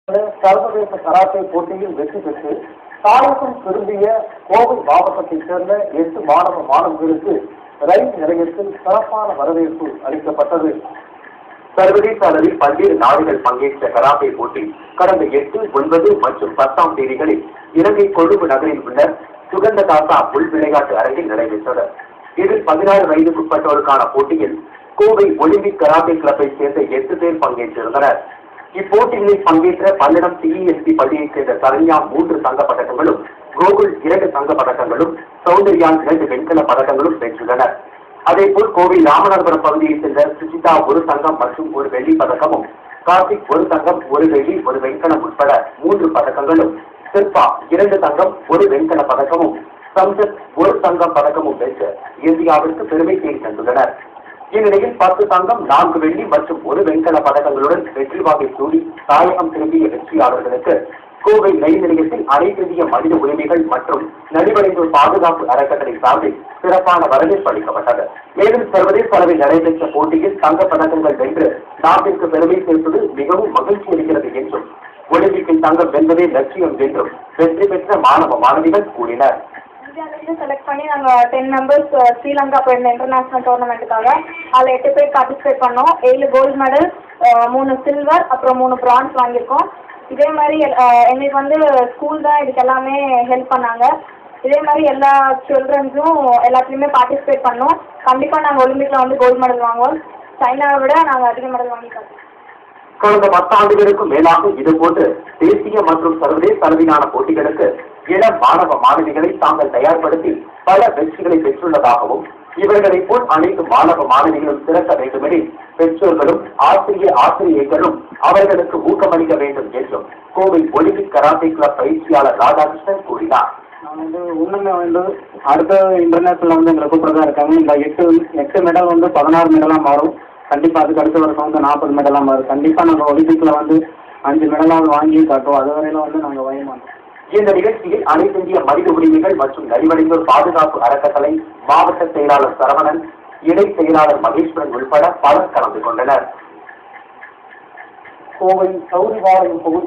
சர்வதேச கராத்தே போட்டியில் வெற்றி பெற்று தாயகம் திரும்பிய கோவை மாவட்டத்தைச் சேர்ந்த 8 மாணவர்களுக்கு ரயில் நிலையத்தில் சிறப்பான வரவேற்பு அளிக்கப்பட்டது. சர்வதேச அளவில் பல்வேறு நாடுகள் பங்கேற்ற கராத்தே போட்டி கடந்த 8, 9 மற்றும் 10ஆம் தேதிகளில் இலங்கை கொழும்பு நகரில் உள்ள சுகந்ததாசா உள் விளையாட்டு அரங்கில் நடைபெற்றது. இதில் 16 வயதுக்குட்பட்டோருக்கான போட்டியில் கோவை ஒலிம்பிக் கராத்தே கிளப்பை சேர்ந்த 8 பேர் பங்கேற்றிருந்தனர். இப்போட்டிகளில் பங்கேற்ற பல்லடம் CESP பள்ளியைச் சேர்ந்த சரண்யா 3 தங்கப் பதக்கங்களும், கோகுல் 2 தங்கப் பதக்கங்களும், சௌந்தர்யா 2 வெண்கலப் பதக்கங்களும் வென்றுள்ளனர். அதேபோல் கோவை ராமநாதபுரம் பகுதியைச் சேர்ந்த சுஜிதா 1 தங்கம் மற்றும் 1 வெள்ளிப் பதக்கமும், கார்த்திக் 1 தங்கம் 1 வெள்ளி 1 வெண்கலம் உட்பட 3 பதக்கங்களும், சிற்பா 2 தங்கம் 1 வெண்கலப் பதக்கமும், சம்சத் 1 தங்கம் பதக்கமும் வென்று இந்தியாவிற்கு பெருமை தேடி தந்துள்ளனர். இந்நிலையில் 10 தங்கம் 4 வெள்ளி மற்றும் 1 வெண்கல பதக்கங்களுடன் வெற்றி வாகை சூடி தாயகம் திரும்பிய வெற்றியாளர்களுக்கு கோவை ரயில் நிலையத்தில் அனைத்து இந்திய மனித உரிமைகள் மற்றும் நலிவடைந்தோர் பாதுகாப்பு அறக்கட்டளை சார்பில் சிறப்பான வரவேற்பு அளிக்கப்பட்டது. மேலும் சர்வதேச அளவில் நடைபெற்ற போட்டியில் தங்கப் பதக்கங்கள் வென்று நாட்டிற்கு பெருமை சேர்ப்பது மிகவும் மகிழ்ச்சி அளிக்கிறது என்றும், ஒலிம்பிக்கில் தங்கம் வென்பதே லட்சியம் என்றும் வெற்றி பெற்ற மாணவ மாணவிகள் கூறினர். இந்தியாவிலிருந்து செலக்ட் பண்ணி நாங்கள் 10 மெம்பர்ஸ் ஸ்ரீலங்கா போயிருந்த இன்டர்நேஷனல் டோர்னமெண்ட்டுக்காக அதில் 8 பேர் பார்ட்டிசிபேட் பண்ணோம். 7 கோல்டு மெடல், 3 சில்வர், அப்புறம் 3 பிரான்ஸ் வாங்கியிருக்கோம். இதே மாதிரி எங்களுக்கு வந்து ஸ்கூல் தான் இதுக்கு எல்லாமே ஹெல்ப் பண்ணாங்க. இதே மாதிரி எல்லா சில்ட்ரன்ஸும் எல்லாத்துலேயுமே பார்ட்டிசிபேட் பண்ணோம். கண்டிப்பாக நாங்கள் ஒலிம்பிக்கில் வந்து கோல்டு மெடல் வாங்குவோம். சைனாவை விட நாங்கள் அதிக மெடல் வாங்கிட்டோம். கடந்த 10 ஆண்டுகளுக்கும் மேலாக இதுபோன்று தேசிய மற்றும் சர்வதேச அளவிலான போட்டிகளுக்கு இளம் மாணவ மாணவிகளை தாங்கள் தயார்படுத்தி பல வெற்றிகளை பெற்றுள்ளதாகவும், இவர்களைப் போல் அனைத்து மாணவ மாணவிகளும் சிறக்க வேண்டுமெனில் பெற்றோர்களும் ஆசிரியர்களும் அவர்களுக்கு ஊக்கமளிக்க வேண்டும் என்றும் கோவை ஒலிம்பிக் கராத்தே கிளப் பயிற்சியாளர் ராதாகிருஷ்ணன் கூறினார். அடுத்த இன்டர்நேஷனல் எங்களை கூப்பிடுறதா இருக்காங்க. இந்த 8 மெடல் 16 மெடலாக மாறும். கண்டிப்பாக அதுக்கு அடுத்த வருஷம் 40 மெடலாக மாறும். கண்டிப்பாக நாங்கள் ஒலிம்பிக்கில் 5 மெடலாவது வாங்கி காட்டுவோம். அது வரையில நாங்கள் வயமாட்டோம். இந்த நிகழ்ச்சியில் அனைத்து இந்திய மனித உரிமைகள் மற்றும் நலிவடைந்தோர் பாதுகாப்பு அறக்கட்டளை மாவட்ட செயலாளர் சரவணன், இணை செயலாளர் மகேஸ்வரன் உட்பட பலர் கலந்து கொண்டனர். கோவை சௌரிபாளையம் பகுதி